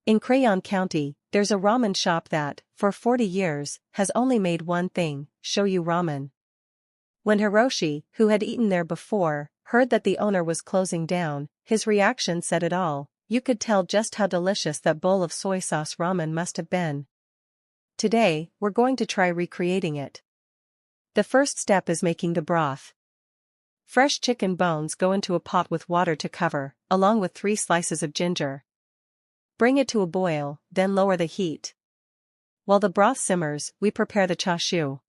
In Crayon County, there's a ramen shop that, for 40 years, has only made one thing: shoyu ramen. When Hiroshi, who had eaten there before, heard that the owner was closing down, his reaction said it all. You could tell just how delicious that bowl of soy sauce ramen must have been. Today, we're going to try recreating it. The first step is making the broth. Fresh chicken bones go into a pot with water to cover, along with 3 slices of ginger. Bring it to a boil, then lower the heat. While the broth simmers, we prepare the chashu.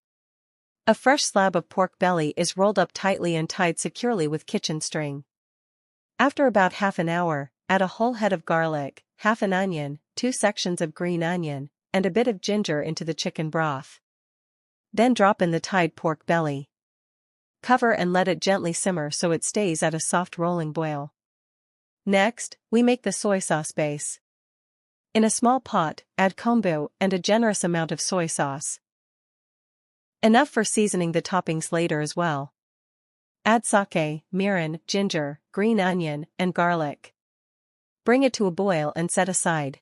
A fresh slab of pork belly is rolled up tightly and tied securely with kitchen string. After about half an hour, add a whole head of garlic, half an onion, 2 sections of green onion, and a bit of ginger into the chicken broth. Then drop in the tied pork belly. Cover and let it gently simmer so it stays at a soft rolling boil. Next, we make the soy sauce base. In a small pot, add kombu and a generous amount of soy sauce. Enough for seasoning the toppings later as well. Add sake, mirin, ginger, green onion, and garlic. Bring it to a boil and set aside.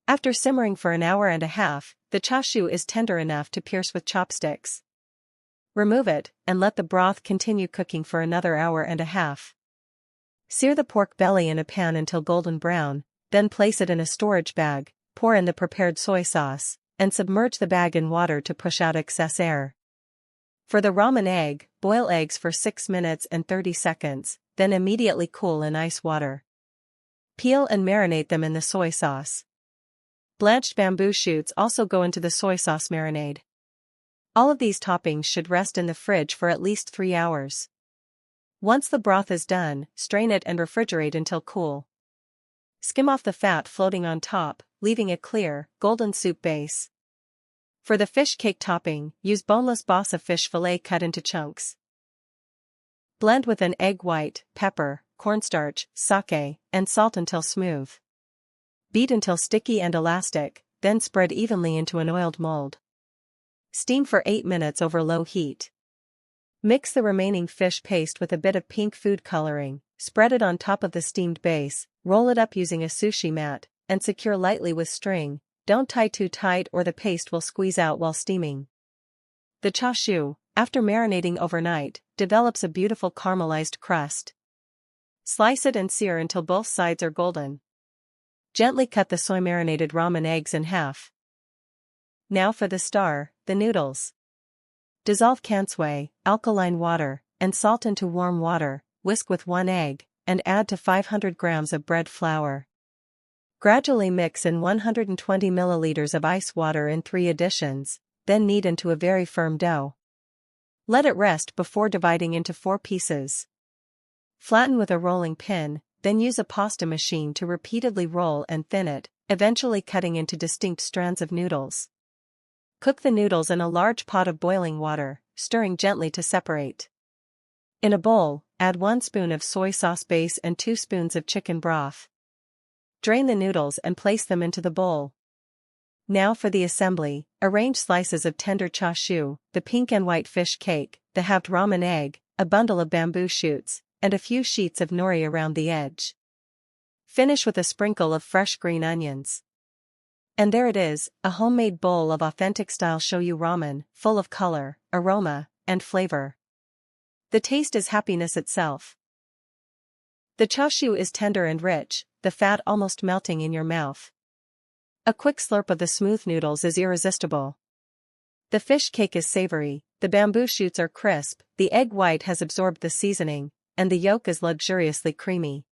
After simmering for an hour and a half, the chashu is tender enough to pierce with chopsticks. Remove it, and let the broth continue cooking for another hour and a half. Sear the pork belly in a pan until golden brown, then place it in a storage bag, pour in the prepared soy sauce, and submerge the bag in water to push out excess air. For the ramen egg, boil eggs for 6 minutes and 30 seconds, then immediately cool in ice water. Peel and marinate them in the soy sauce. Blanched bamboo shoots also go into the soy sauce marinade. All of these toppings should rest in the fridge for at least 3 hours. Once the broth is done, strain it and refrigerate until cool. Skim off the fat floating on top, leaving a clear, golden soup base. For the fish cake topping, use boneless basa fish fillet cut into chunks. Blend with an egg white, pepper, cornstarch, sake, and salt until smooth. Beat until sticky and elastic, then spread evenly into an oiled mold. Steam for 8 minutes over low heat. Mix the remaining fish paste with a bit of pink food coloring, spread it on top of the steamed base, roll it up using a sushi mat, and secure lightly with string. Don't tie too tight or the paste will squeeze out while steaming. The chashu, after marinating overnight, develops a beautiful caramelized crust. Slice it and sear until both sides are golden. Gently cut the soy-marinated ramen eggs in half. Now for the star, the noodles. Dissolve kansui, alkaline water, and salt into warm water, whisk with 1 egg, and add to 500 grams of bread flour. Gradually mix in 120 milliliters of ice water in 3 additions, then knead into a very firm dough. Let it rest before dividing into 4 pieces. Flatten with a rolling pin, then use a pasta machine to repeatedly roll and thin it, eventually cutting into distinct strands of noodles. Cook the noodles in a large pot of boiling water, stirring gently to separate. In a bowl, add 1 spoon of soy sauce base and 2 spoons of chicken broth. Drain the noodles and place them into the bowl. Now for the assembly, arrange slices of tender chashu, the pink and white fish cake, the halved ramen egg, a bundle of bamboo shoots, and a few sheets of nori around the edge. Finish with a sprinkle of fresh green onions. And there it is, a homemade bowl of authentic-style shoyu ramen, full of color, aroma, and flavor. The taste is happiness itself. The chashu is tender and rich, the fat almost melting in your mouth. A quick slurp of the smooth noodles is irresistible. The fish cake is savory, the bamboo shoots are crisp, the egg white has absorbed the seasoning, and the yolk is luxuriously creamy.